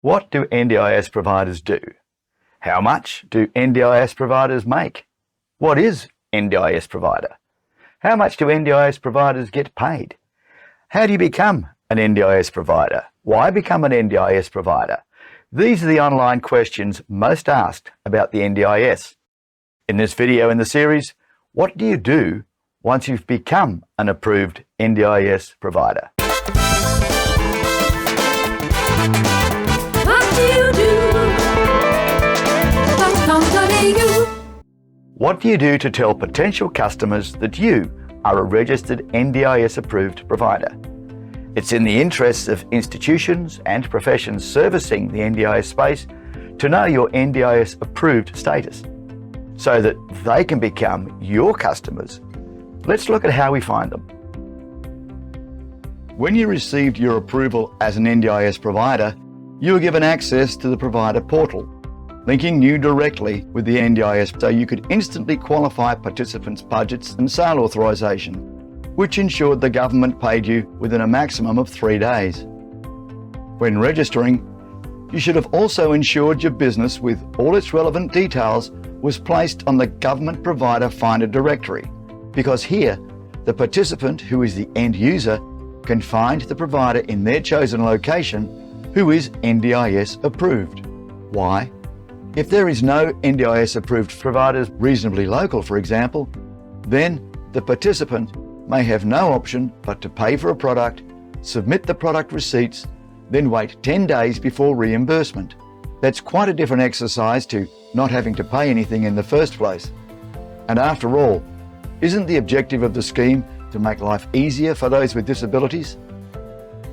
What do NDIS providers do? How much do NDIS providers make? What is NDIS provider? How much do NDIS providers get paid? How do you become an NDIS provider? Why become an NDIS provider? These are the online questions most asked about the NDIS. In this video in the series, what do you do once you've become an approved NDIS provider? What do you do to tell potential customers that you are a registered NDIS approved provider? It's in the interests of institutions and professions servicing the NDIS space to know your NDIS approved status so that they can become your customers. Let's look at how we find them. When you received your approval as an NDIS provider, you were given access to the provider portal, linking you directly with the NDIS so you could instantly qualify participants' budgets and sale authorisation, which ensured the government paid you within a maximum of 3 days. When registering, you should have also ensured your business with all its relevant details was placed on the Government Provider Finder directory, because here, the participant who is the end user can find the provider in their chosen location who is NDIS approved. Why? If there is no NDIS approved providers reasonably local, for example, then the participant may have no option but to pay for a product, submit the product receipts, then wait 10 days before reimbursement. That's quite a different exercise to not having to pay anything in the first place. And after all, isn't the objective of the scheme to make life easier for those with disabilities?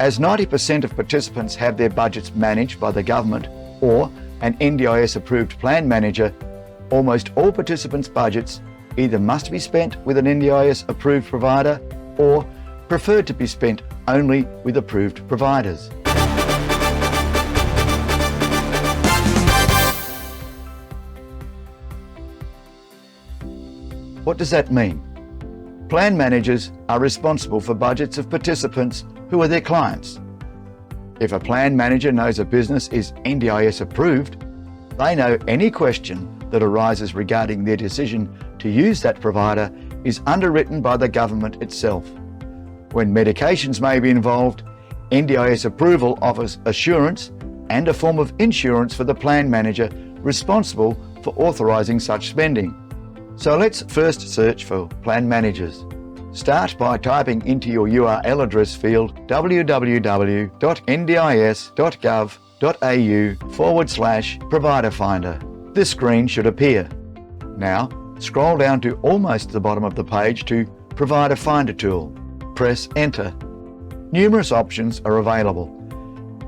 As 90% of participants have their budgets managed by the government or an NDIS approved plan manager, almost all participants' budgets either must be spent with an NDIS approved provider or preferred to be spent only with approved providers. What does that mean? Plan managers are responsible for budgets of participants who are their clients. If a plan manager knows a business is NDIS approved, they know any question that arises regarding their decision to use that provider is underwritten by the government itself. When medications may be involved, NDIS approval offers assurance and a form of insurance for the plan manager responsible for authorising such spending. So let's first search for plan managers. Start by typing into your URL address field www.ndis.gov.au/provider finder. This screen should appear. Now, scroll down to almost the bottom of the page to Provider Finder tool. Press Enter. Numerous options are available.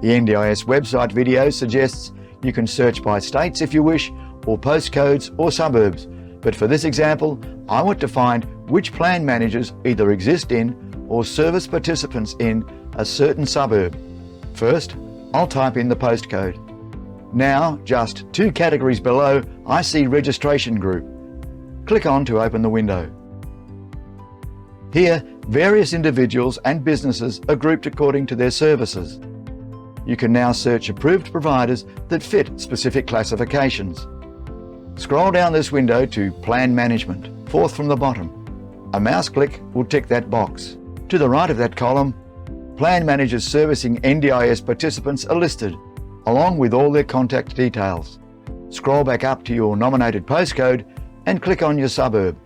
The NDIS website video suggests you can search by states if you wish, or postcodes or suburbs. But for this example, I want to find which plan managers either exist in or service participants in a certain suburb. First, I'll type in the postcode. Now, just 2 categories below, I see Registration Group. Click on to open the window. Here, various individuals and businesses are grouped according to their services. You can now search approved providers that fit specific classifications. Scroll down this window to Plan Management, 4th from the bottom. A mouse click will tick that box. To the right of that column, plan managers servicing NDIS participants are listed, along with all their contact details. Scroll back up to your nominated postcode and click on your suburb.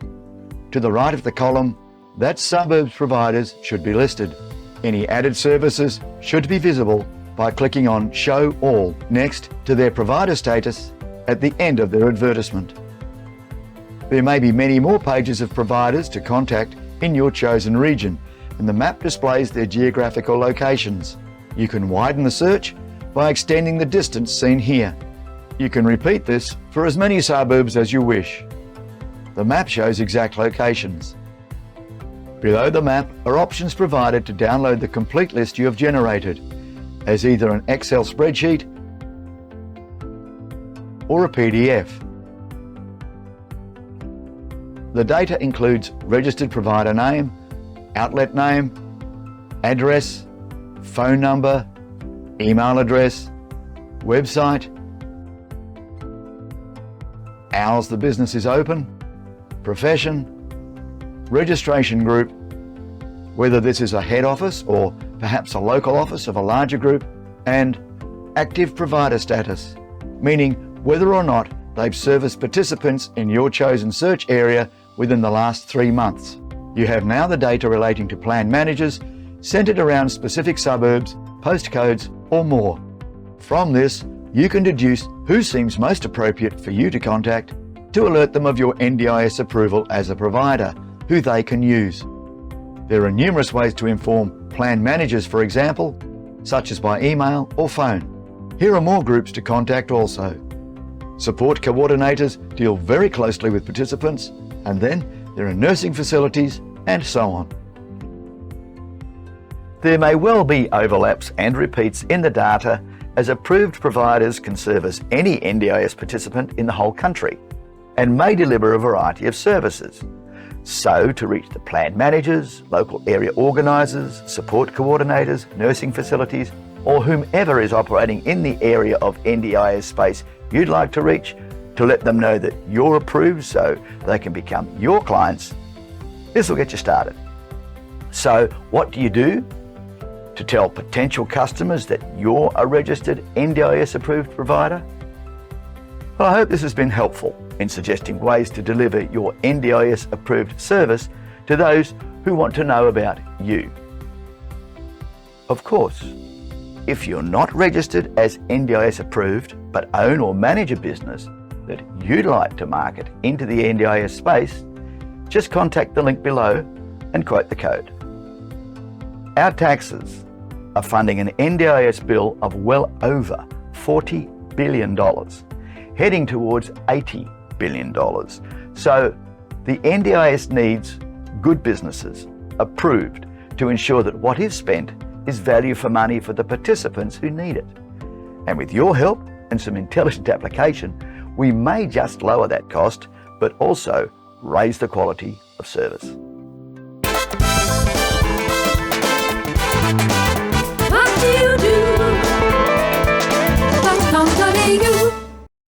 To the right of the column, that suburb's providers should be listed. Any added services should be visible by clicking on Show All next to their provider status at the end of their advertisement. There may be many more pages of providers to contact in your chosen region, and the map displays their geographical locations. You can widen the search by extending the distance seen here. You can repeat this for as many suburbs as you wish. The map shows exact locations. Below the map are options provided to download the complete list you have generated as either an Excel spreadsheet or a PDF. The data includes registered provider name, outlet name, address, phone number, email address, website, hours the business is open, profession, registration group, whether this is a head office or perhaps a local office of a larger group, and active provider status, meaning whether or not they've serviced participants in your chosen search area within the last 3 months. You have now the data relating to plan managers centered around specific suburbs, postcodes, or more. From this, you can deduce who seems most appropriate for you to contact to alert them of your NDIS approval as a provider, who they can use. There are numerous ways to inform plan managers, for example, such as by email or phone. Here are more groups to contact also. Support coordinators deal very closely with participants, and then there are nursing facilities and so on. There may well be overlaps and repeats in the data, as approved providers can service any NDIS participant in the whole country and may deliver a variety of services. So, to reach the plan managers, local area organisers, support coordinators, nursing facilities, or whomever is operating in the area of NDIS space you'd like to reach, to let them know that you're approved so they can become your clients, this will get you started. So, what do you do to tell potential customers that you're a registered NDIS approved provider? Well, I hope this has been helpful in suggesting ways to deliver your NDIS approved service to those who want to know about you. Of course, if you're not registered as NDIS approved but own or manage a business that you'd like to market into the NDIS space, just contact the link below and quote the code. Our taxes are funding an NDIS bill of well over $40 billion, heading towards $80 billion. So the NDIS needs good businesses approved to ensure that what is spent is value for money for the participants who need it. And with your help and some intelligent application, we may just lower that cost, but also raise the quality of service.